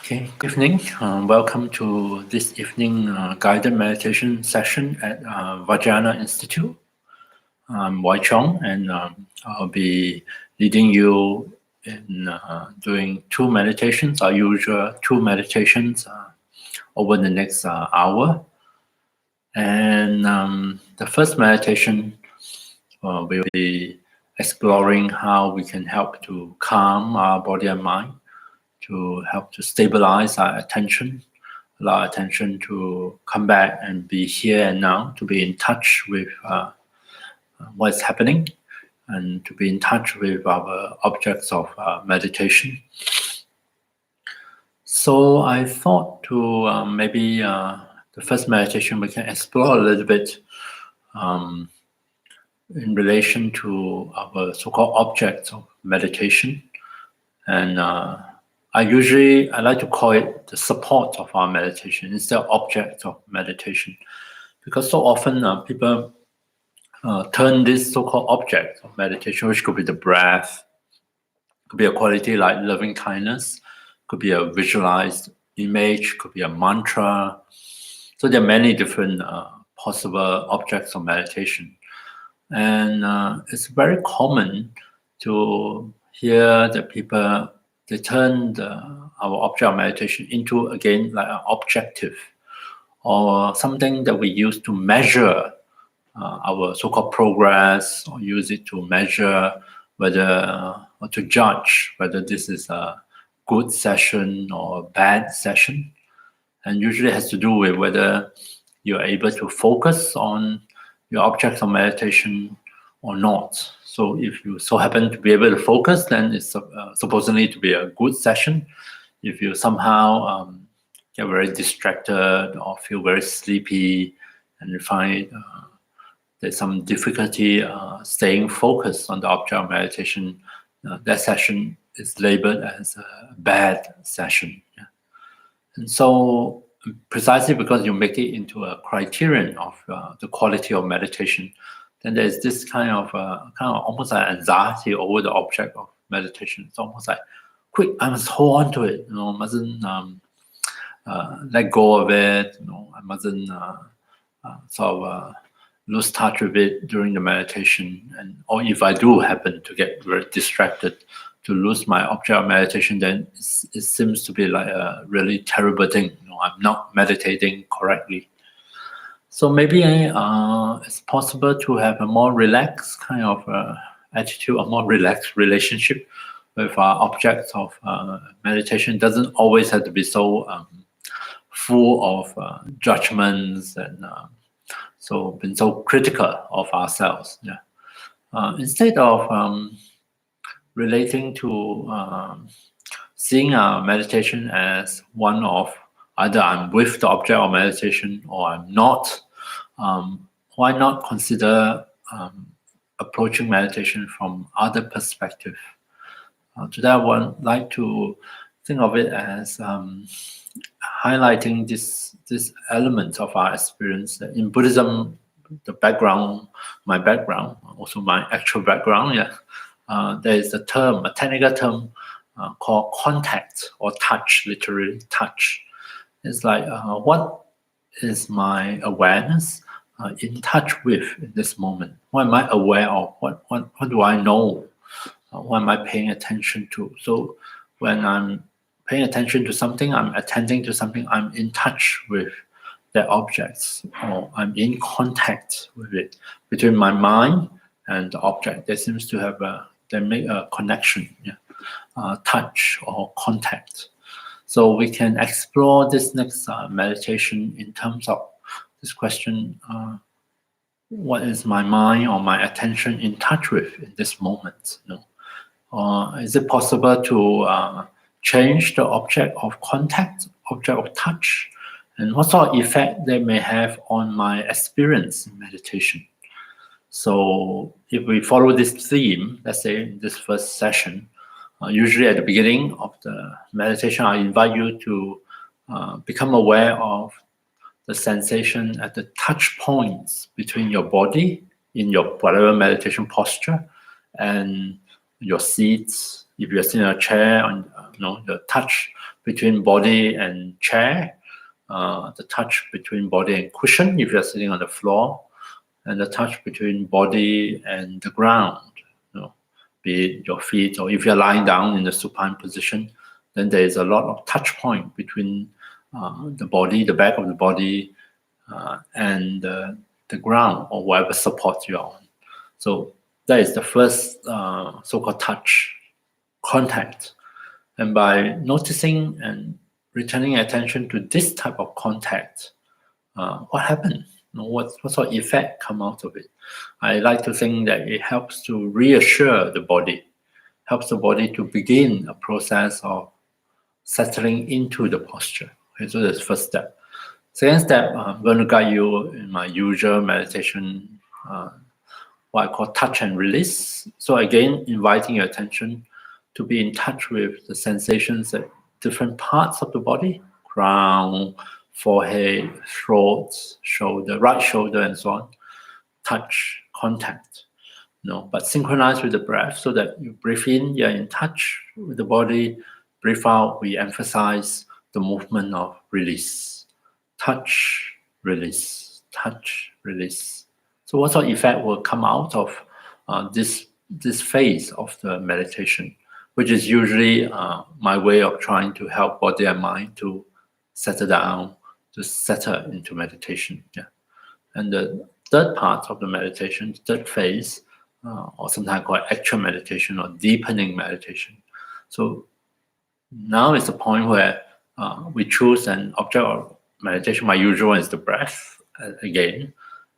Okay, good evening. Welcome to this evening guided meditation session at Vajrayana Institute. I'm Wai Cheong, and I'll be leading you in doing two meditations, our usual two meditations over the next hour. And the first meditation will be exploring how we can help to calm our body and mind, to help to stabilize our attention, allow attention to come back and be here and now, to be in touch with what's happening, and to be in touch with our objects of meditation. So I thought to maybe the first meditation we can explore a little bit in relation to our so-called objects of meditation. And I like to call it the support of our meditation instead of object of meditation, because so often people turn this so-called object of meditation, which could be the breath, could be a quality like loving kindness, could be a visualized image, could be a mantra. So there are many different possible objects of meditation. And it's very common to hear that people, they turn our object of meditation into, again, like an objective or something that we use to measure our so-called progress, or use it to measure whether, or to judge whether this is a good session or a bad session. And usually it has to do with whether you're able to focus on your objects of meditation or not. So if you so happen to be able to focus, then it's supposedly to be a good session. If you somehow get very distracted or feel very sleepy and you find there's some difficulty staying focused on the object of meditation, that session is labeled as a bad session. Yeah. And so precisely because you make it into a criterion of the quality of meditation, then there's this kind of almost like anxiety over the object of meditation. It's almost like, quick, I must hold on to it. I mustn't let go of it. I mustn't lose touch with it during the meditation. And or if I do happen to get very distracted, to lose my object of meditation, then it seems to be like a really terrible thing. I'm not meditating correctly. So maybe it's possible to have a more relaxed kind of attitude, a more relaxed relationship with our objects of meditation. It doesn't always have to be so full of judgments and been so critical of ourselves. Yeah. Instead of relating to seeing our meditation as one of either I'm with the object of meditation or I'm not, why not consider approaching meditation from other perspective? Today I would like to think of it as highlighting this element of our experience. In Buddhism, my background, also my actual background, there is a technical term called contact or touch, literally touch. It's like, what is my awareness in touch with in this moment? What am I aware of? What do I know? What am I paying attention to? So when I'm paying attention to something, I'm attending to something, I'm in touch with the objects, or I'm in contact with it. Between my mind and the object, there seems to have they make a connection, touch or contact. So we can explore this next meditation in terms of this question, what is my mind or my attention in touch with in this moment? Is it possible to change the object of contact, object of touch, and what sort of effect they may have on my experience in meditation? So if we follow this theme, let's say in this first session, usually at the beginning of the meditation, I invite you to become aware of the sensation at the touch points between your body in your whatever meditation posture and your seats. If you're sitting in a chair, on the touch between body and chair, the touch between body and cushion if you're sitting on the floor, and the touch between body and the ground, be it your feet, or if you're lying down in the supine position, then there is a lot of touch point between the body, the back of the body, and the ground or whatever support you're on. So that is the first so-called touch contact. And by noticing and returning attention to this type of contact, what happened? What sort of effect come out of it? I like to think that it helps to reassure the body, helps the body to begin a process of settling into the posture. Okay, so that's the first step. Second step, I'm going to guide you in my usual meditation, what I call touch and release. So again, inviting your attention to be in touch with the sensations at different parts of the body, crown, forehead, throat, shoulder, right shoulder, and so on. Touch, contact, but synchronize with the breath so that you breathe in, you're in touch with the body. Breathe out, we emphasize the movement of release. Touch, release, touch, release. So what sort of effect will come out of this phase of the meditation, which is usually my way of trying to help body and mind to settle down, to settle into meditation. Yeah. And the third part of the meditation, third phase, or sometimes called actual meditation or deepening meditation. So now is the point where we choose an object of meditation. My usual one is the breath again.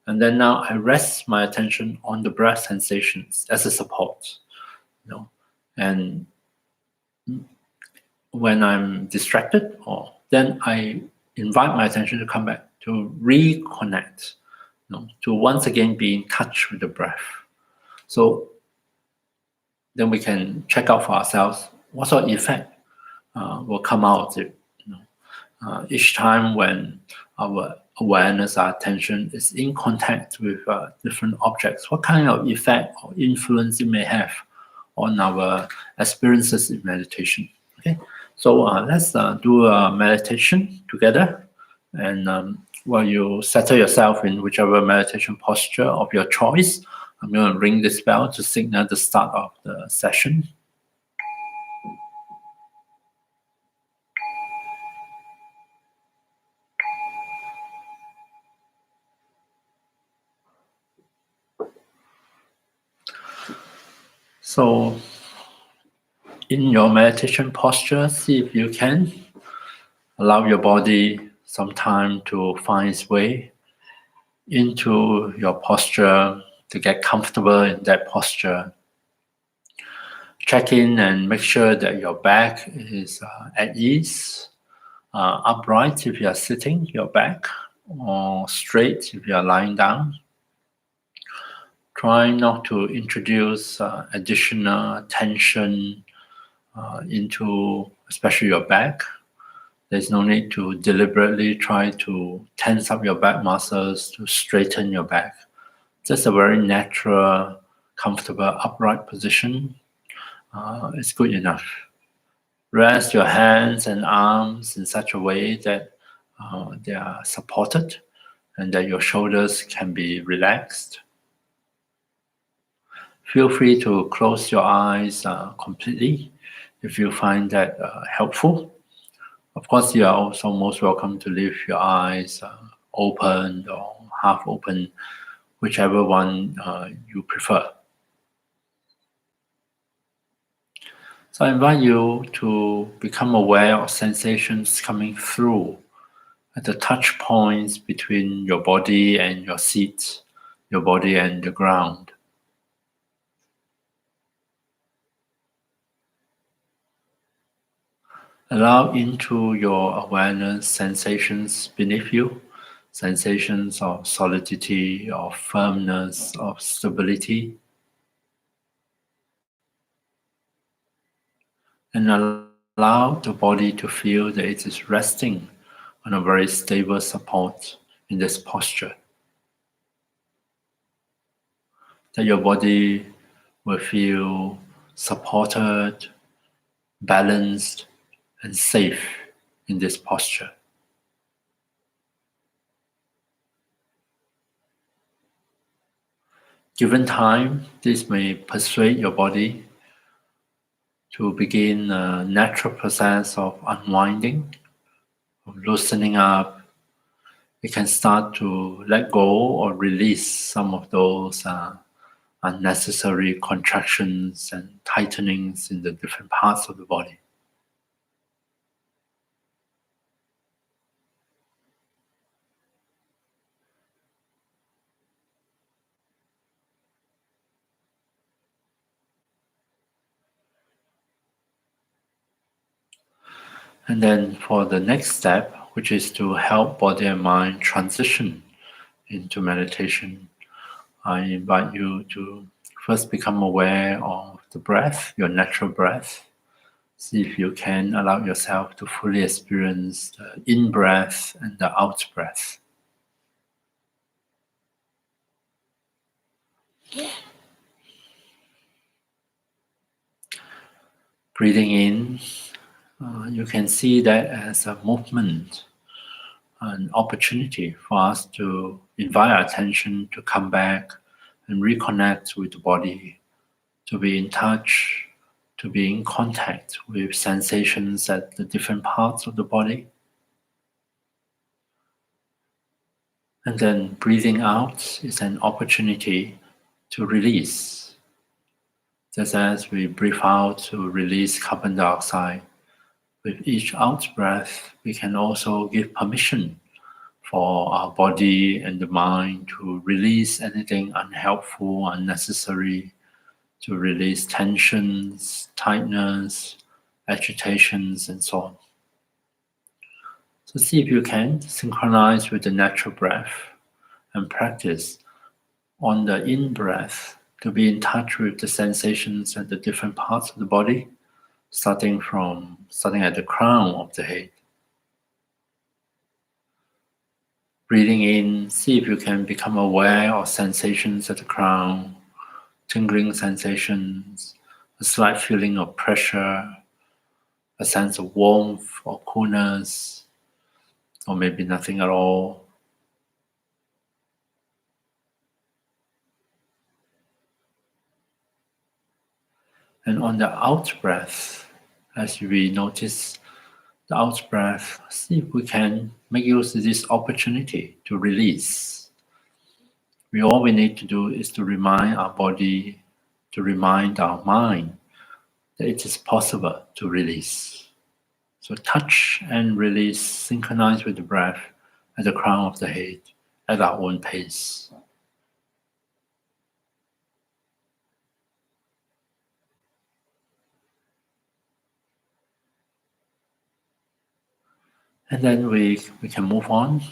And then now I rest my attention on the breath sensations as a support. And when I'm distracted, then I invite my attention to come back, to reconnect, to once again be in touch with the breath. So then we can check out for ourselves what sort of effect will come out of it. Each time when our awareness, our attention is in contact with different objects, what kind of effect or influence it may have on our experiences in meditation. Okay, so let's do a meditation together. And while you settle yourself in whichever meditation posture of your choice, I'm going to ring this bell to signal the start of the session. So in your meditation posture, see if you can allow your body some time to find its way into your posture, to get comfortable in that posture. Check in and make sure that your back is at ease, upright if you are sitting, your back, or straight if you are lying down. Try not to introduce additional tension into especially your back. There's no need to deliberately try to tense up your back muscles to straighten your back. Just a very natural, comfortable, upright position is good enough. Rest your hands and arms in such a way that they are supported and that your shoulders can be relaxed. Feel free to close your eyes completely if you find that helpful. Of course, you are also most welcome to leave your eyes open or half open, whichever one you prefer. So I invite you to become aware of sensations coming through at the touch points between your body and your seat, your body and the ground. Allow into your awareness sensations beneath you, sensations of solidity, of firmness, of stability. And allow the body to feel that it is resting on a very stable support in this posture. That your body will feel supported, balanced, and safe in this posture. Given time, this may persuade your body to begin a natural process of unwinding, of loosening up. You can start to let go or release some of those unnecessary contractions and tightenings in the different parts of the body. And then for the next step, which is to help body and mind transition into meditation, I invite you to first become aware of the breath, your natural breath. See if you can allow yourself to fully experience the in-breath and the out-breath. Breathing in, you can see that as a movement, an opportunity for us to invite our attention to come back and reconnect with the body, to be in touch, to be in contact with sensations at the different parts of the body. And then breathing out is an opportunity to release. Just as we breathe out to release carbon dioxide, with each out breath, we can also give permission for our body and the mind to release anything unhelpful, unnecessary, to release tensions, tightness, agitations, and so on. So see if you can synchronize with the natural breath and practice on the in-breath to be in touch with the sensations at the different parts of the body, starting at the crown of the head. Breathing in, see if you can become aware of sensations at the crown, tingling sensations, a slight feeling of pressure, a sense of warmth or coolness, or maybe nothing at all. And on the out breath, as we notice the out breath, see if we can make use of this opportunity to release. All we need to do is to remind our body, to remind our mind that it is possible to release. So touch and release, synchronize with the breath at the crown of the head at our own pace. And then we can move on,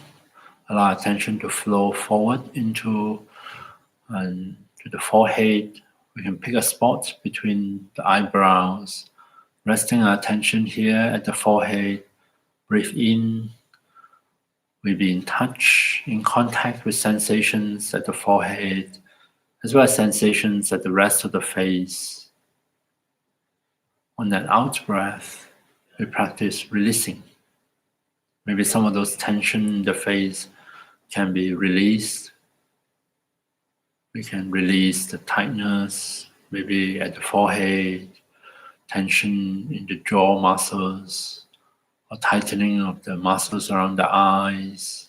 allow attention to flow forward into to the forehead. We can pick a spot between the eyebrows, resting our attention here at the forehead. Breathe in. We be in touch, in contact with sensations at the forehead, as well as sensations at the rest of the face. On that out breath, we practice releasing. Maybe some of those tension in the face can be released. We can release the tightness, maybe at the forehead, tension in the jaw muscles, or tightening of the muscles around the eyes.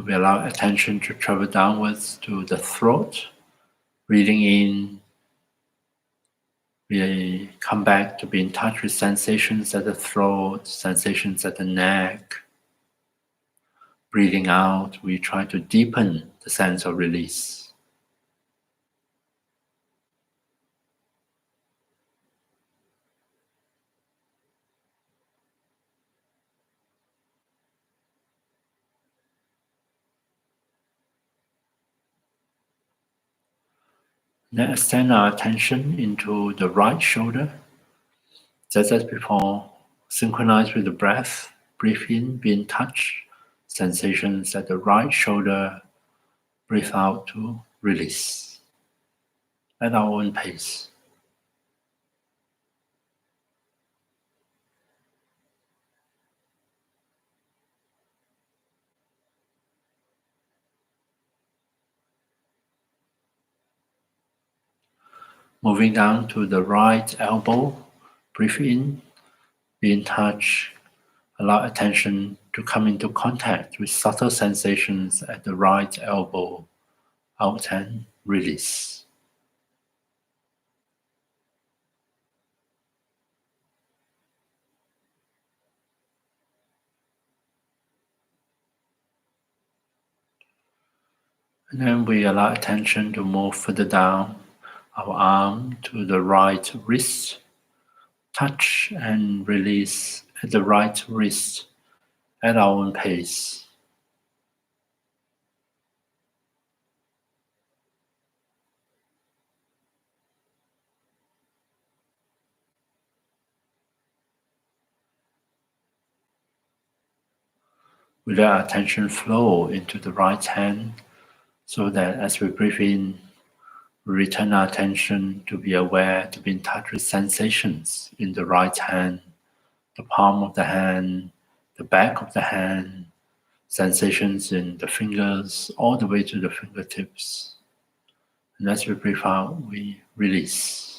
We allow attention to travel downwards to the throat. Breathing in, we come back to be in touch with sensations at the throat, sensations at the neck. Breathing out, we try to deepen the sense of release. Then extend our attention into the right shoulder. Just as before, synchronize with the breath. Breathe in, be in touch. Sensations at the right shoulder. Breathe out to release at our own pace. Moving down to the right elbow. Breathe in, be in touch. Allow attention to come into contact with subtle sensations at the right elbow. Out and release. And then we allow attention to move further down our arm to the right wrist. Touch and release at the right wrist at our own pace. We let our attention flow into the right hand so that as we breathe in, we return our attention to be aware, to be in touch with sensations in the right hand, the palm of the hand, the back of the hand, sensations in the fingers all the way to the fingertips. And as we breathe out, we release.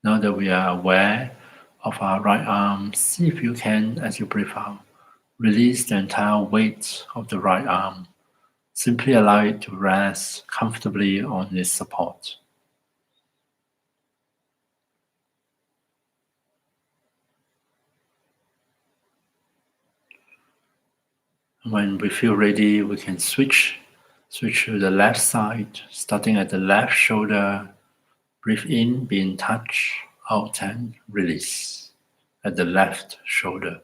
Now that we are aware of our right arm, see if you can, as you breathe out, release the entire weight of the right arm. Simply allow it to rest comfortably on its support. When we feel ready, we can switch to the left side, starting at the left shoulder. Breathe in, be in touch, out and release at the left shoulder.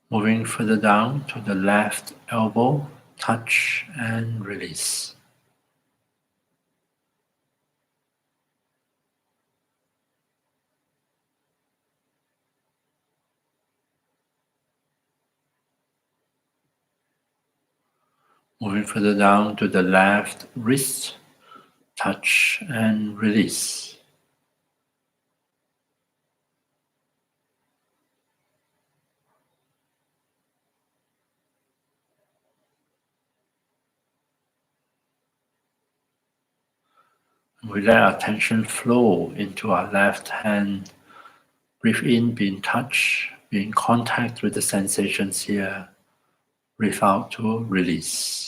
Moving further down to the left elbow, touch and release. Moving further down to the left wrist, touch and release. We let our attention flow into our left hand. Breathe in, be in touch, be in contact with the sensations here. Breathe out to release.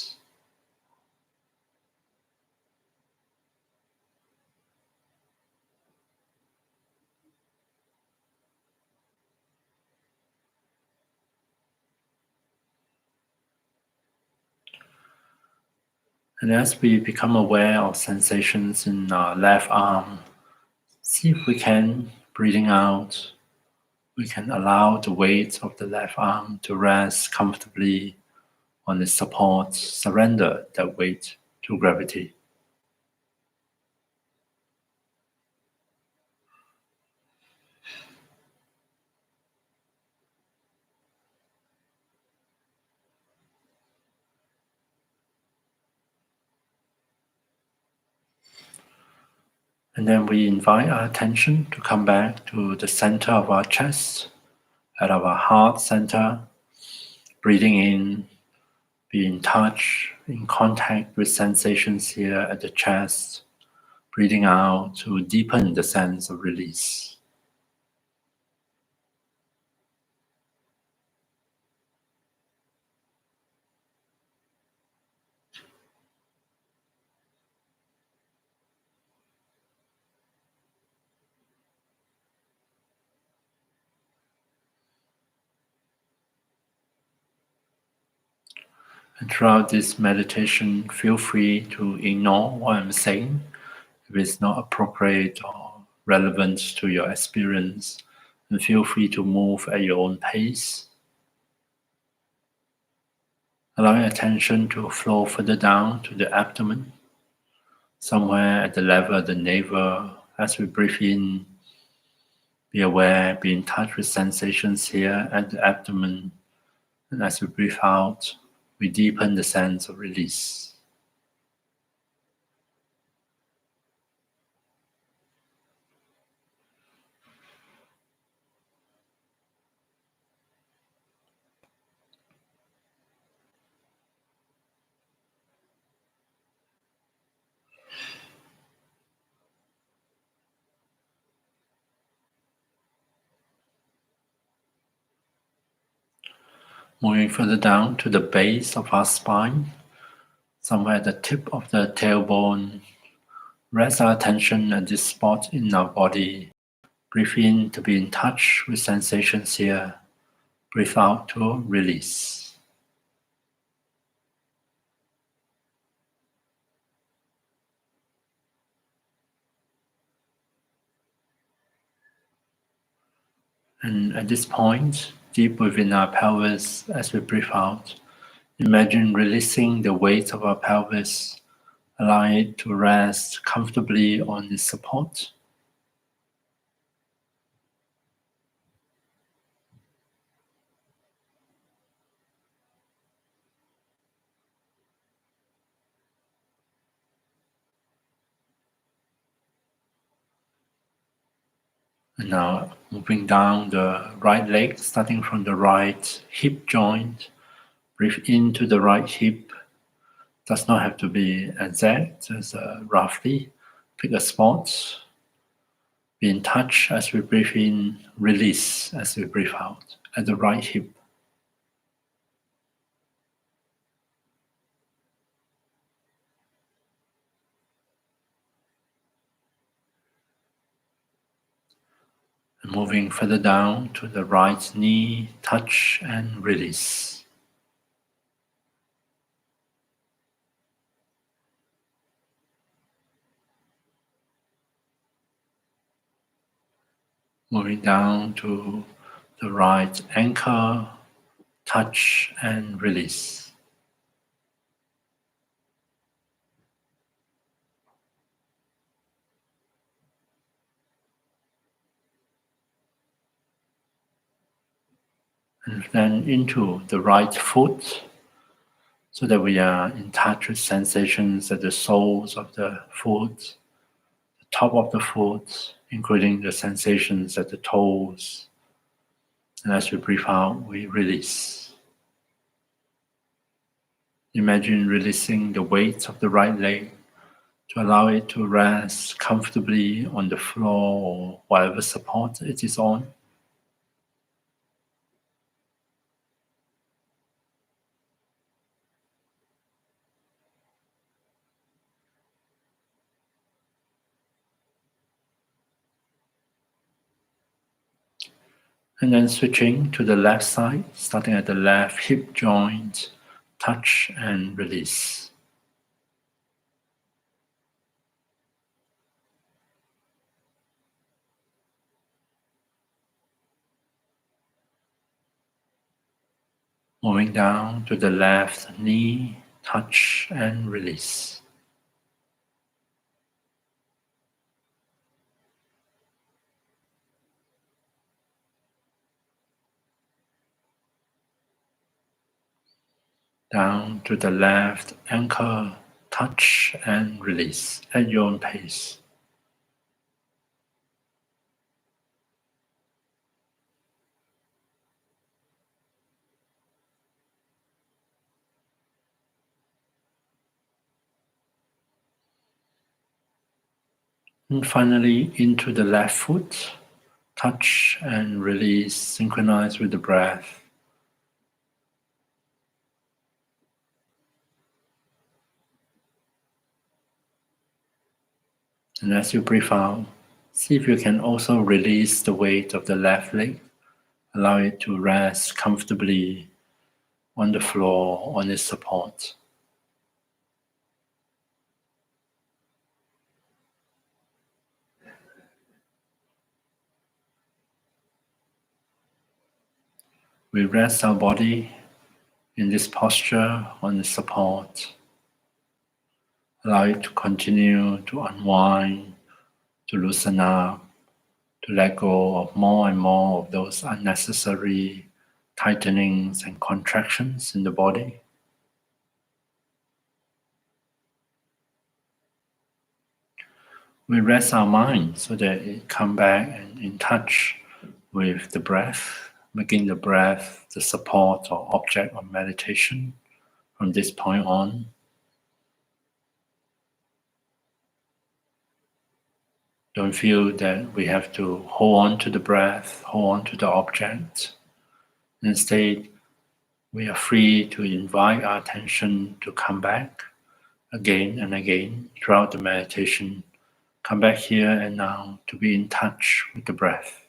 And as we become aware of sensations in our left arm, see if we can, breathing out, we can allow the weight of the left arm to rest comfortably on its support, surrender that weight to gravity. And then we invite our attention to come back to the center of our chest, at our heart center, breathing in, be in touch, in contact with sensations here at the chest, breathing out to deepen the sense of release. And throughout this meditation, feel free to ignore what I'm saying if it's not appropriate or relevant to your experience, and feel free to move at your own pace. Allowing attention to flow further down to the abdomen, somewhere at the level of the navel. As we breathe in, be aware, be in touch with sensations here at the abdomen. And as we breathe out, we deepen the sense of release. Moving further down to the base of our spine, somewhere at the tip of the tailbone. Rest our attention at this spot in our body. Breathe in to be in touch with sensations here. Breathe out to release. And at this point, deep within our pelvis, as we breathe out, imagine releasing the weight of our pelvis, allowing it to rest comfortably on its support. And now moving down the right leg, starting from the right hip joint. Breathe into the right hip. Does not have to be exact, just roughly. Pick a spot. Be in touch as we breathe in, release as we breathe out at the right hip. And moving further down to the right knee, touch and release. Moving down to the right ankle, touch and release. And then into the right foot, so that we are in touch with sensations at the soles of the foot, the top of the foot, including the sensations at the toes. And as we breathe out, we release. Imagine releasing the weight of the right leg to allow it to rest comfortably on the floor or whatever support it is on. And then switching to the left side, starting at the left hip joint, touch and release. Moving down to the left knee, touch and release. Down to the left ankle, touch and release at your own pace. And finally, into the left foot, touch and release, synchronize with the breath. And as you breathe out, see if you can also release the weight of the left leg. Allow it to rest comfortably on the floor, on its support. We rest our body in this posture on the support. Allow it to continue to unwind, to loosen up, to let go of more and more of those unnecessary tightenings and contractions in the body. We rest our mind so that it come back and in touch with the breath, making the breath the support or object of meditation from this point on. Don't feel that we have to hold on to the breath, hold on to the object. Instead, we are free to invite our attention to come back again and again throughout the meditation. Come back here and now to be in touch with the breath.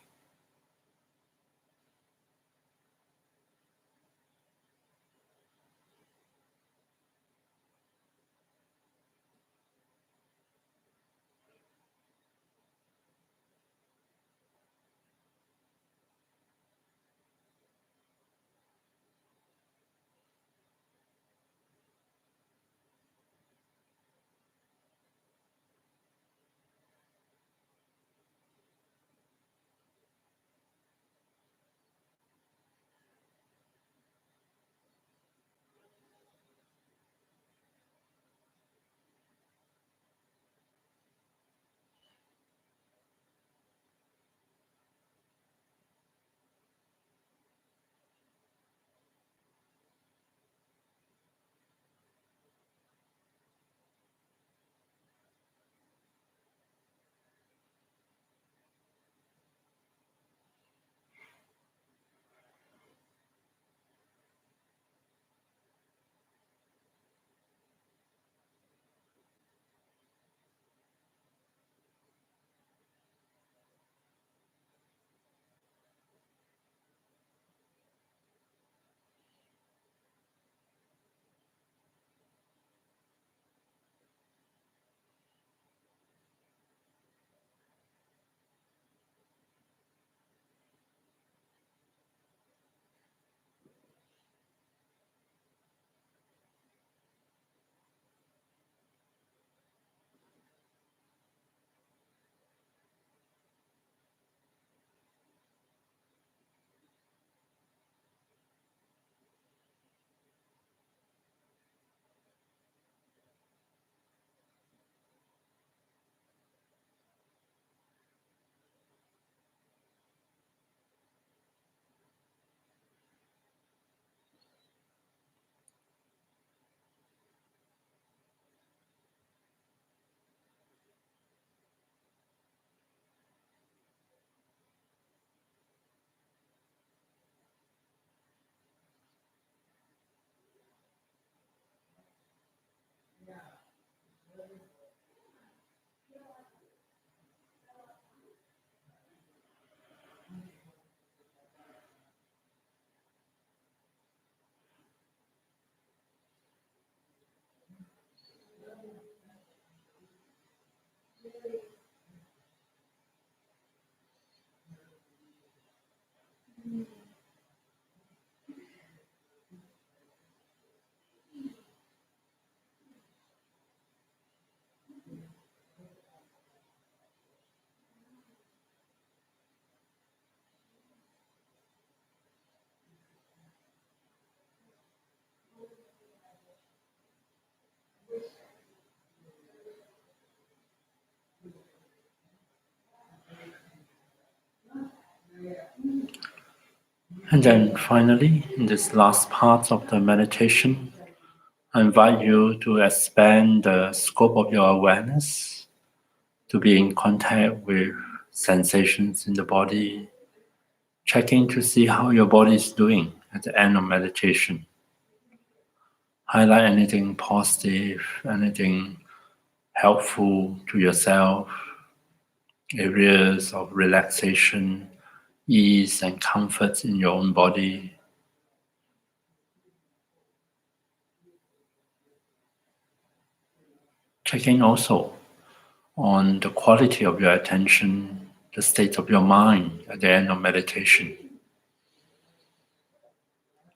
And then finally, in this last part of the meditation, I invite you to expand the scope of your awareness to be in contact with sensations in the body, checking to see how your body is doing at the end of meditation. Highlight anything positive, anything helpful to yourself, areas of relaxation, ease and comfort in your own body. checking also on the quality of your attention, the state of your mind at the end of meditation.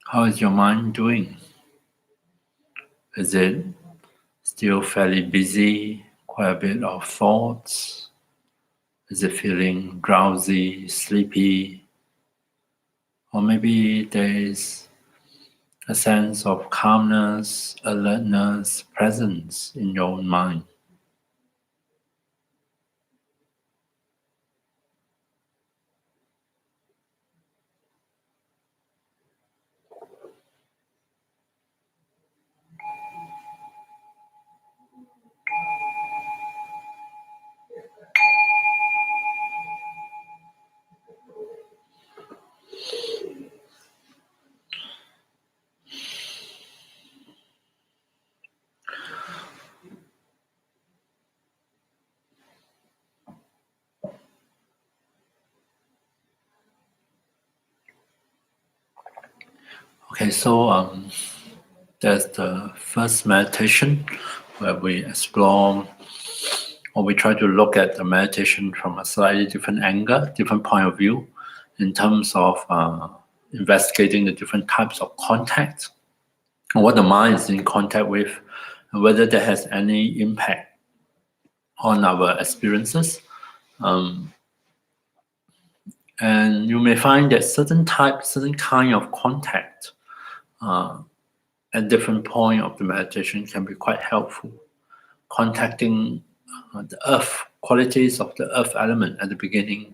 How is your mind doing? Is it still fairly busy, quite a bit of thoughts? Is it feeling drowsy, sleepy? Or maybe there's a sense of calmness, alertness, presence in your own mind. Okay, so there's the first meditation where we explore or we try to look at the meditation from a slightly different angle, different point of view in terms of investigating the different types of contact and what the mind is in contact with and whether that has any impact on our experiences. And you may find that certain kind of contact at different point of the meditation can be quite helpful. Contacting the earth, qualities of the earth element at the beginning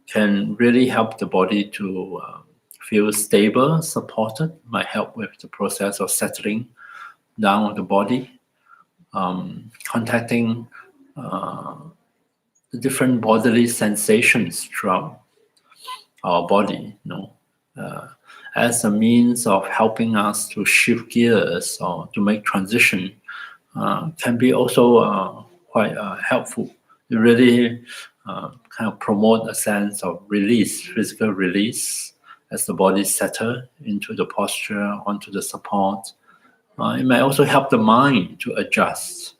can really help the body to feel stable, supported, might help with the process of settling down of the body. Contacting the different bodily sensations throughout our body, as a means of helping us to shift gears or to make transition, can be also quite helpful. It really kind of promote a sense of release, physical release, as the body settles into the posture, onto the support. It may also help the mind to adjust,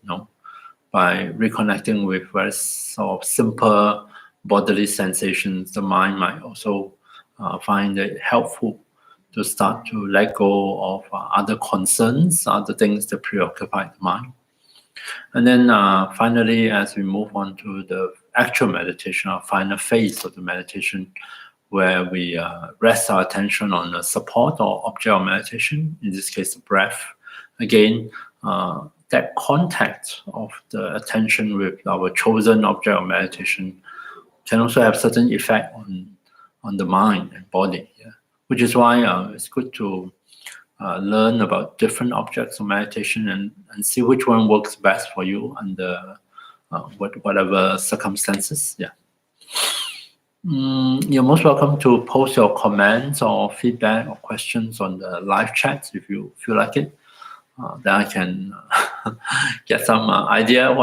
by reconnecting with very sort of simple bodily sensations. The mind might also find it helpful to start to let go of other concerns, other things that preoccupy the mind. And then finally, as we move on to the actual meditation, our final phase of the meditation, where we rest our attention on the support or object of meditation, in this case, the breath. Again, that contact of the attention with our chosen object of meditation can also have certain effect on the mind and body, which is why it's good to learn about different objects of meditation and see which one works best for you under whatever circumstances. You're most welcome to post your comments or feedback or questions on the live chat if you feel like it. Then I can get some idea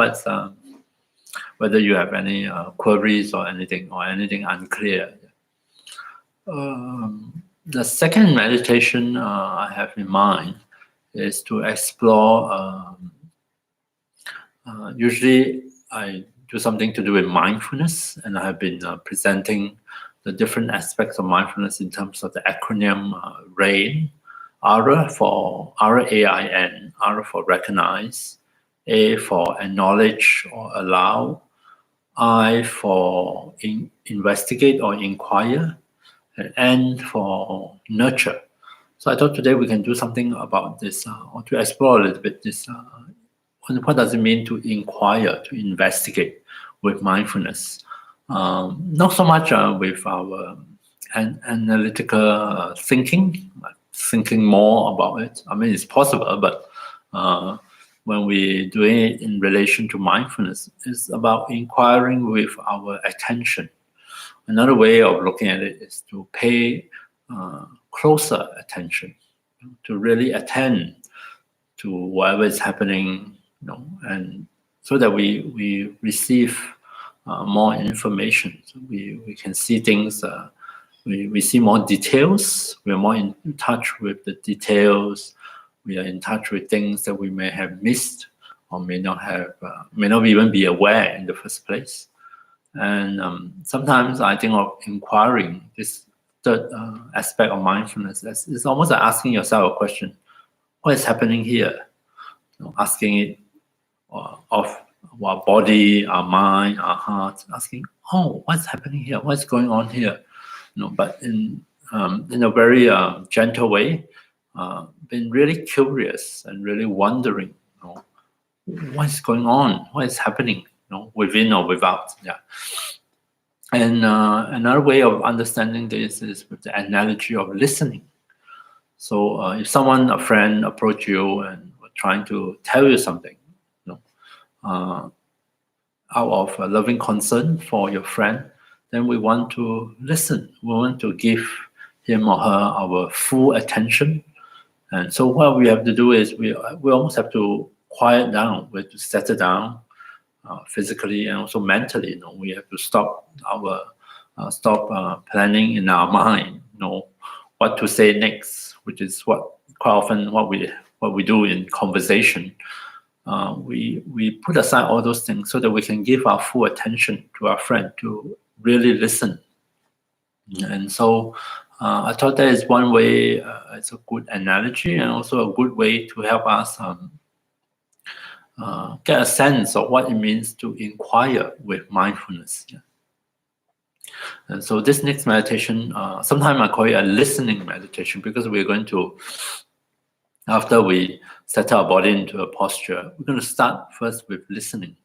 whether you have any queries or anything unclear. The second meditation I have in mind is to explore. Usually, I do something to do with mindfulness, and I have been presenting the different aspects of mindfulness in terms of the acronym RAIN. R for RAIN, R for recognize, A for acknowledge or allow, I for investigate or inquire, and N for nurture. So I thought today we can do something about this, or to explore a little bit this. What does it mean to inquire, to investigate with mindfulness? Not so much with our analytical thinking more about it. I mean, it's possible, but when we do it in relation to mindfulness, it's about inquiring with our attention. Another way of looking at it is to pay closer attention, to really attend to whatever is happening, and so that we receive more information. So we can see things. We see more details. We are more in touch with the details. We are in touch with things that we may have missed or may not even be aware in the first place. And sometimes I think of inquiring, this third aspect of mindfulness, is almost like asking yourself a question: what is happening here? Asking it of our body, our mind, our heart, asking, oh, what's happening here? What's going on here? But in a very gentle way, been really curious and really wondering, what's going on? What is happening? Within or without? Yeah. And another way of understanding this is with the analogy of listening. So if a friend approach you and were trying to tell you something, out of a loving concern for your friend, then we want to listen. We want to give him or her our full attention. And so what we have to do is we almost have to quiet down. We have to settle down physically and also mentally. We have to stop planning in our mind. What to say next, which is quite often what we do in conversation. We put aside all those things so that we can give our full attention to our friend, to really listen. And so I thought that is one way. It's a good analogy and also a good way to help us get a sense of what it means to inquire with mindfulness. Yeah. And so this next meditation, sometimes I call it a listening meditation, because we're going to, after we set our body into a posture, we're going to start first with listening.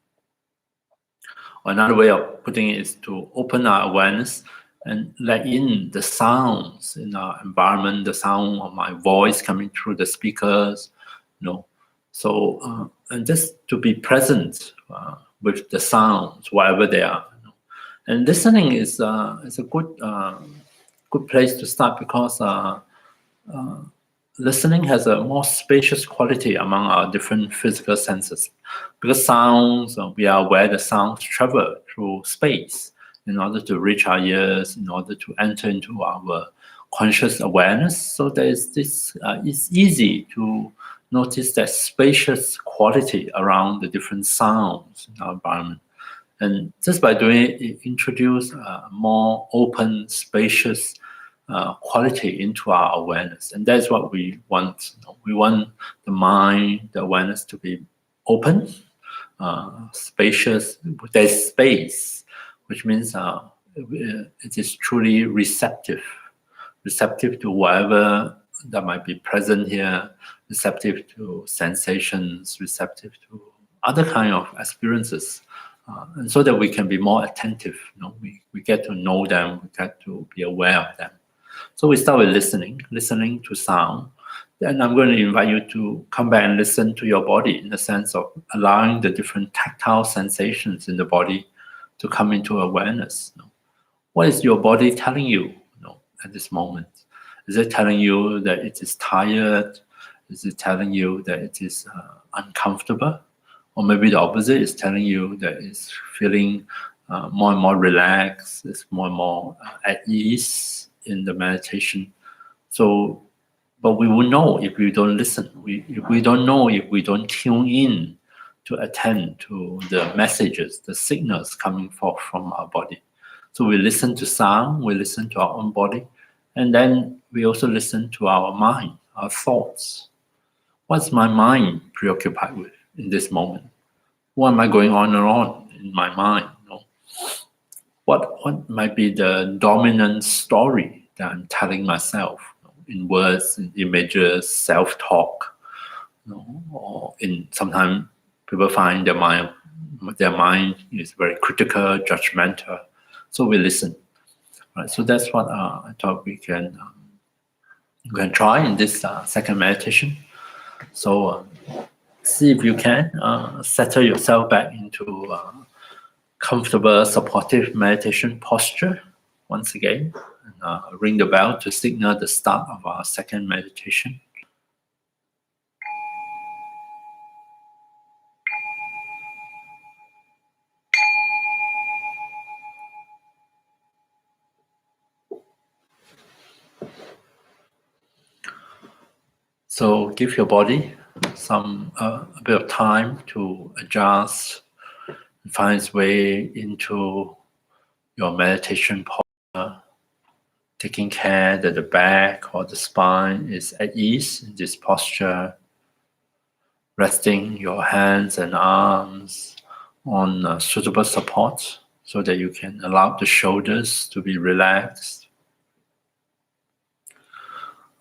Another way of putting it is to open our awareness and let in the sounds in our environment, the sound of my voice coming through the speakers, So, and just to be present with the sounds, wherever they are. And listening is a good place to start, because listening has a more spacious quality among our different physical senses. Because sounds, we are aware the sounds travel through space in order to reach our ears, in order to enter into our conscious awareness. So there is this, it's easy to notice that spacious quality around the different sounds in our environment. And just by doing it, it introduces a more open, spacious quality into our awareness. And that's what we want. We want the mind, the awareness to be open, spacious. There's space, which means it is truly receptive to whatever that might be present here, receptive to sensations, receptive to other kind of experiences. And so that we can be more attentive. We get to know them, we get to be aware of them. So we start with listening to sound. Then I'm going to invite you to come back and listen to your body, in the sense of allowing the different tactile sensations in the body to come into awareness. What is your body telling you, at this moment? Is it telling you that it is tired? Is it telling you that it is uncomfortable? Or maybe the opposite, is telling you that it's feeling more and more relaxed, it's more and more at ease in the meditation. So, but we will know if we don't listen. If we don't know, if we don't tune in to attend to the messages, the signals coming forth from our body. So we listen to sound, we listen to our own body, and then we also listen to our mind, our thoughts. What's my mind preoccupied with in this moment? What am I going on and on in my mind? What might be the dominant story that I'm telling myself, in words, in images, self-talk? Or sometimes people find their mind is very critical, judgmental. So we listen. Right? So that's what I thought we can try in this second meditation. So see if you can settle yourself back into comfortable, supportive meditation posture once again. And, ring the bell to signal the start of our second meditation. So give your body some a bit of time to adjust and find its way into your meditation posture, taking care that the back or the spine is at ease in this posture, resting your hands and arms on suitable support so that you can allow the shoulders to be relaxed.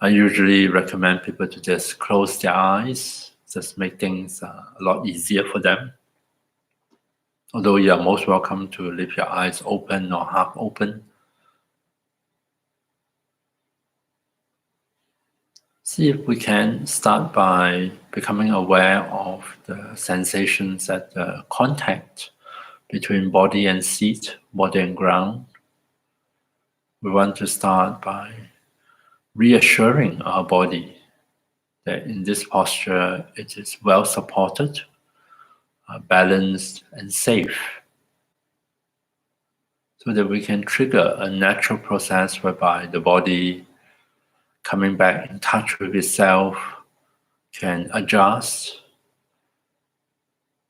I usually recommend people to just close their eyes, just make things a lot easier for them. Although you are most welcome to leave your eyes open or half open. See if we can start by becoming aware of the sensations at the contact between body and seat, body and ground. We want to start by reassuring our body that in this posture it is well supported, balanced and safe, so that we can trigger a natural process whereby the body coming back in touch with itself can adjust.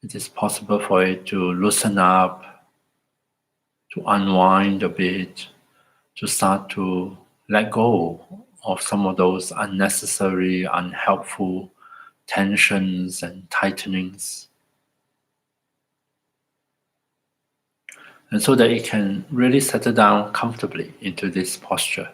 It is possible for it to loosen up, to unwind a bit, to start to let go of some of those unnecessary, unhelpful tensions and tightenings. And so that it can really settle down comfortably into this posture.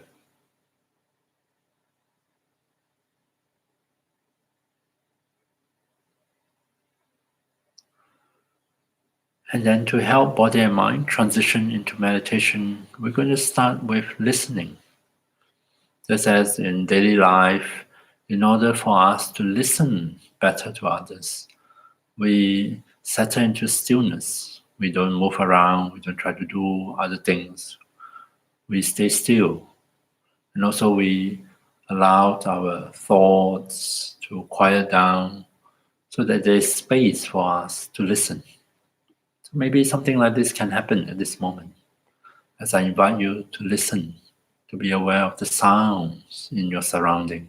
And then to help body and mind transition into meditation, we're going to start with listening. Just as in daily life, in order for us to listen better to others, we settle into stillness. We don't move around, we don't try to do other things. We stay still. And also we allow our thoughts to quiet down so that there is space for us to listen. So maybe something like this can happen at this moment, as I invite you to listen, to be aware of the sounds in your surrounding.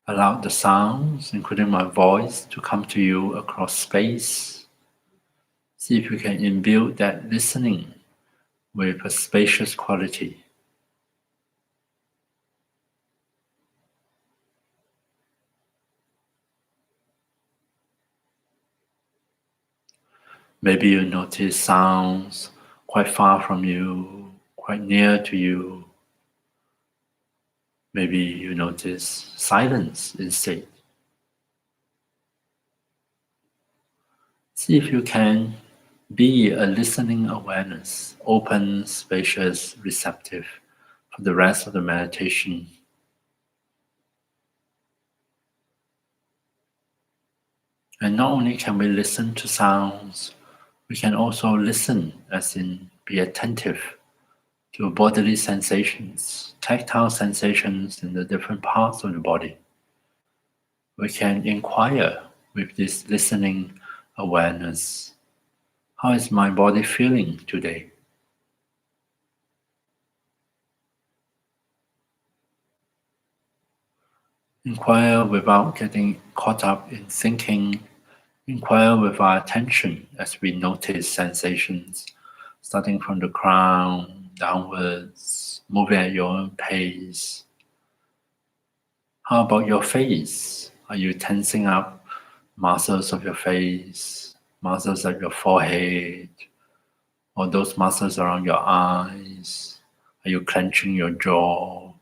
Allow the sounds, including my voice, to come to you across space. See if you can imbue that listening with a spacious quality. Maybe you notice sounds quite far from you, quite near to you. Maybe you notice silence instead. See if you can be a listening awareness, open, spacious, receptive for the rest of the meditation. And not only can we listen to sounds, we can also listen, as in be attentive to bodily sensations, tactile sensations in the different parts of the body. We can inquire with this listening awareness, how is my body feeling today? Inquire without getting caught up in thinking. Inquire with our attention as we notice sensations, starting from the crown, downwards, moving at your own pace. How about your face? Are you tensing up muscles of your face, muscles of your forehead, or those muscles around your eyes? Are you clenching your jaw?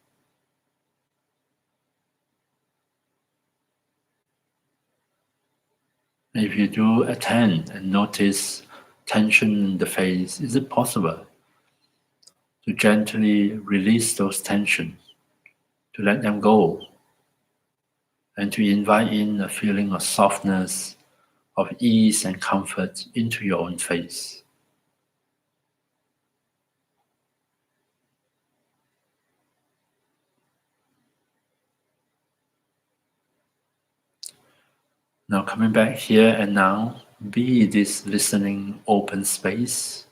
If you do attend and notice tension in the face, is it possible to gently release those tensions, to let them go, and to invite in a feeling of softness, of ease and comfort into your own face? Now coming back here and now, be this listening open space,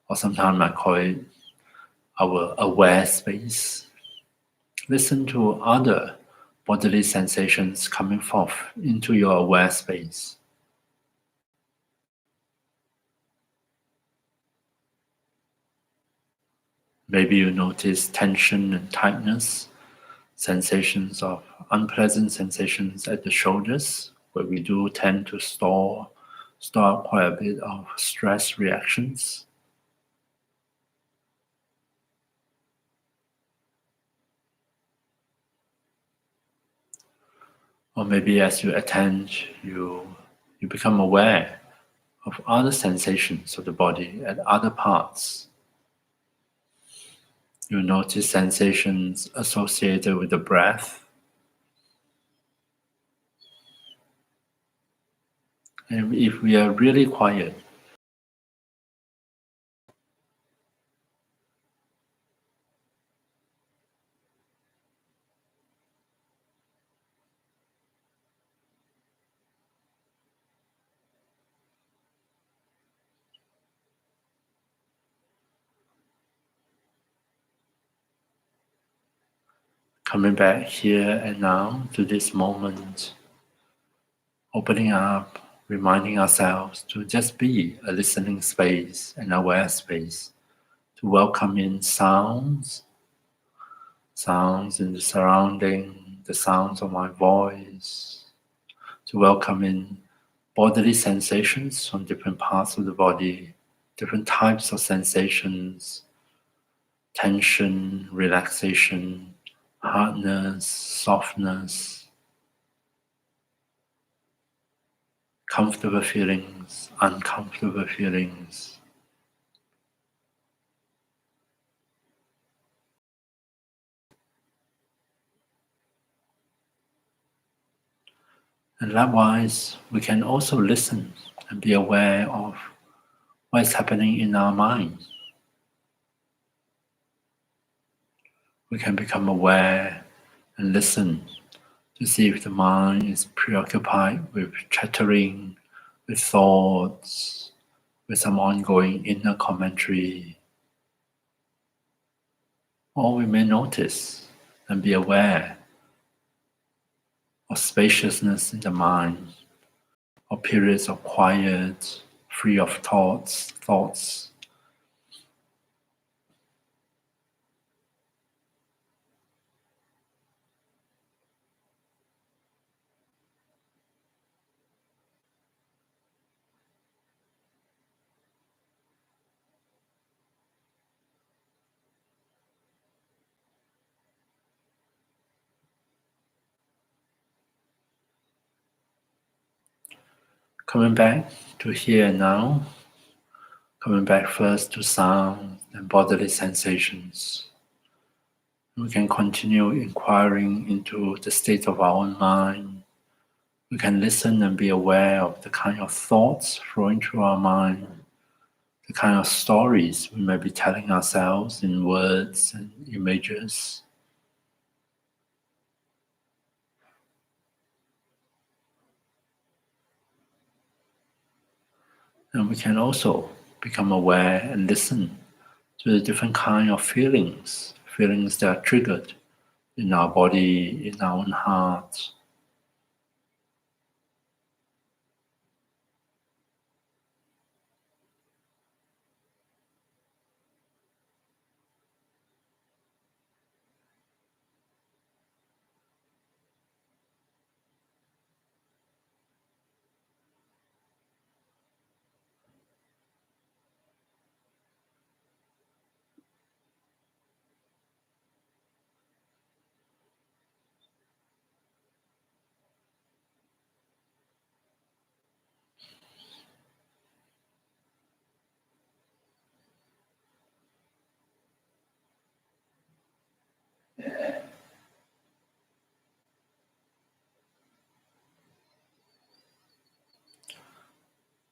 or sometimes I call it our aware space. Listen to other bodily sensations coming forth into your aware space. Maybe you notice tension and tightness, sensations of unpleasant sensations at the shoulders, where we do tend to store up quite a bit of stress reactions. Or maybe as you attend, you become aware of other sensations of the body at other parts. You notice sensations associated with the breath. And if we are really quiet, coming back here and now to this moment, opening up, reminding ourselves to just be a listening space, an aware space, to welcome in sounds in the surrounding, the sounds of my voice, to welcome in bodily sensations from different parts of the body, different types of sensations, tension, relaxation, hardness, softness, comfortable feelings, uncomfortable feelings. And likewise, we can also listen and be aware of what is happening in our mind. We can become aware and listen to see if the mind is preoccupied with chattering, with thoughts, with some ongoing inner commentary. Or we may notice and be aware of spaciousness in the mind, or periods of quiet, free of thoughts. Coming back to here and now, coming back first to sound and bodily sensations. We can continue inquiring into the state of our own mind. We can listen and be aware of the kind of thoughts flowing through our mind, the kind of stories we may be telling ourselves in words and images. And we can also become aware and listen to the different kind of feelings that are triggered in our body, in our own heart.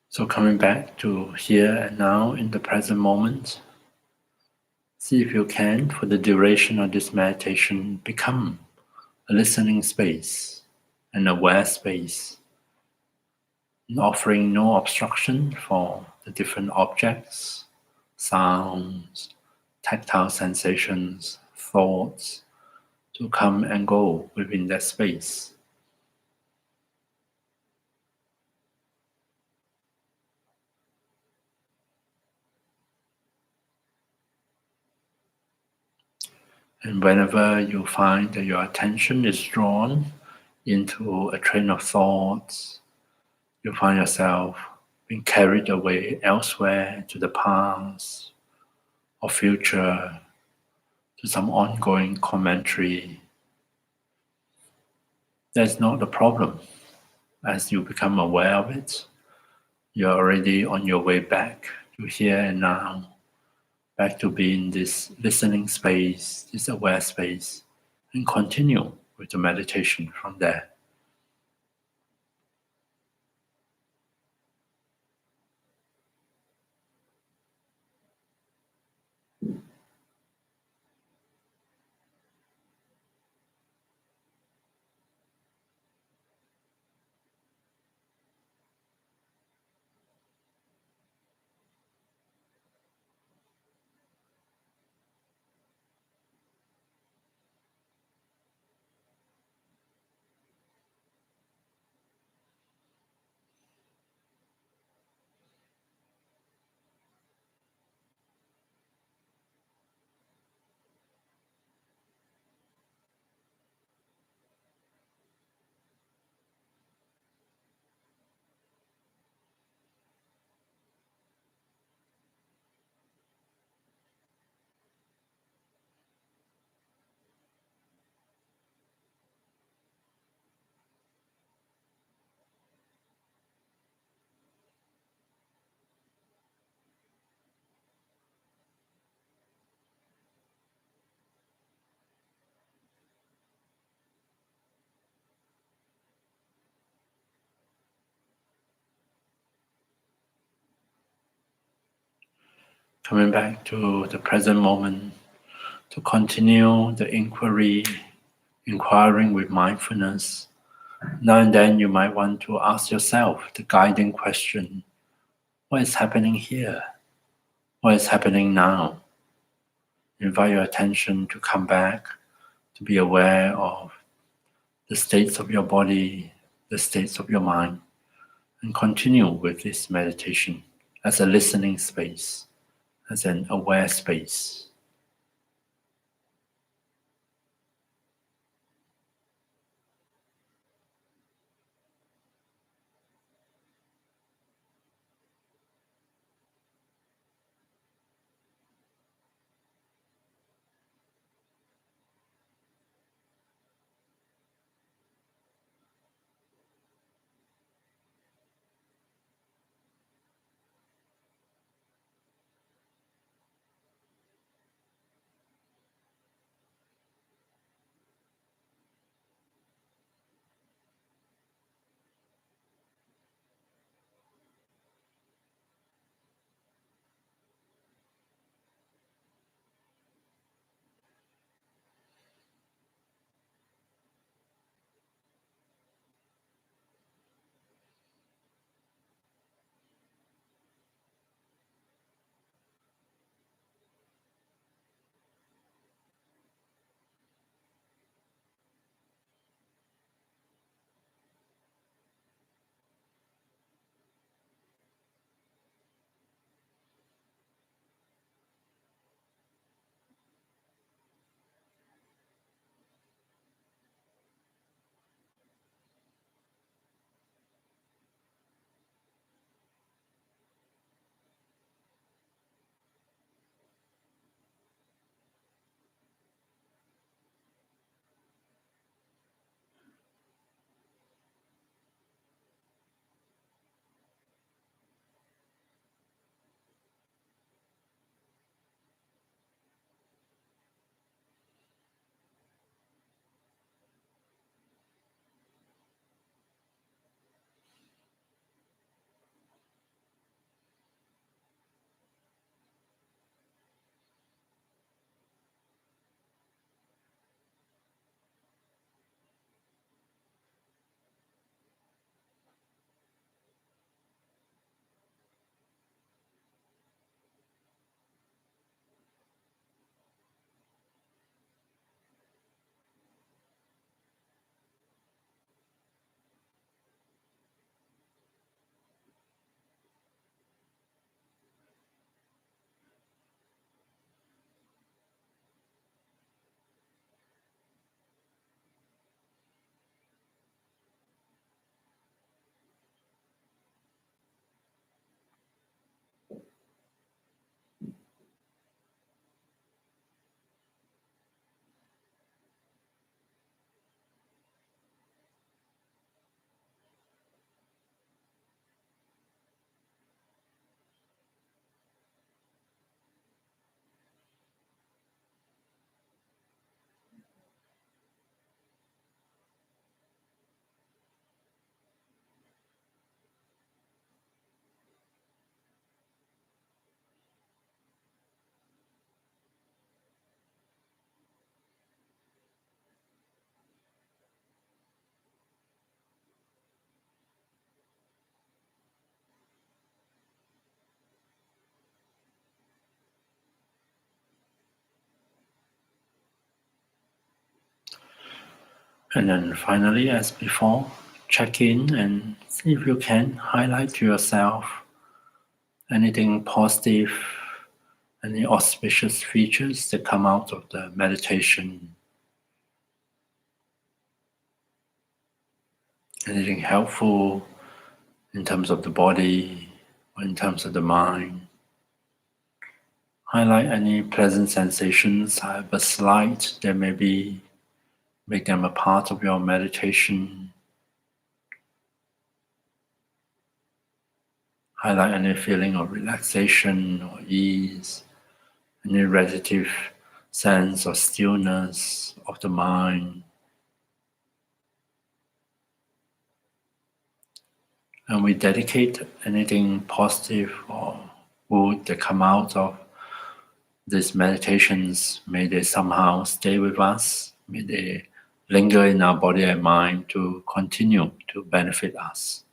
So coming back to here and now in the present moment, see if you can, for the duration of this meditation, become a listening space, an aware space, and offering no obstruction for the different objects, sounds, tactile sensations, thoughts to come and go within that space. And whenever you find that your attention is drawn into a train of thoughts, you find yourself being carried away elsewhere to the past or future, to some ongoing commentary. That's not the problem. As you become aware of it, you're already on your way back to here and now, back to being this listening space, this aware space, and continue with the meditation from there. Coming back to the present moment, to continue the inquiring with mindfulness. Now and then you might want to ask yourself the guiding question: what is happening here? What is happening now? Invite your attention to come back, to be aware of the states of your body, the states of your mind, and continue with this meditation as a listening space, as an aware space. And then finally, as before, check in and see if you can highlight to yourself anything positive, any auspicious features that come out of the meditation, anything helpful in terms of the body or in terms of the mind. Highlight any pleasant sensations, however slight they may be, make them a part of your meditation. Highlight any feeling of relaxation or ease, any relative sense of stillness of the mind. And we dedicate anything positive or good that come out of these meditations. May they somehow stay with us. May they linger in our body and mind to continue to benefit us.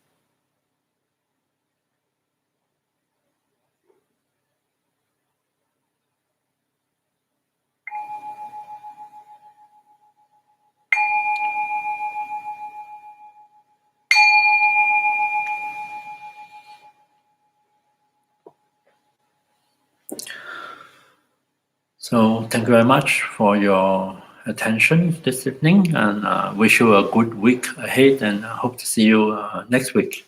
So thank you very much for your attention this evening, and wish you a good week ahead, and hope to see you next week.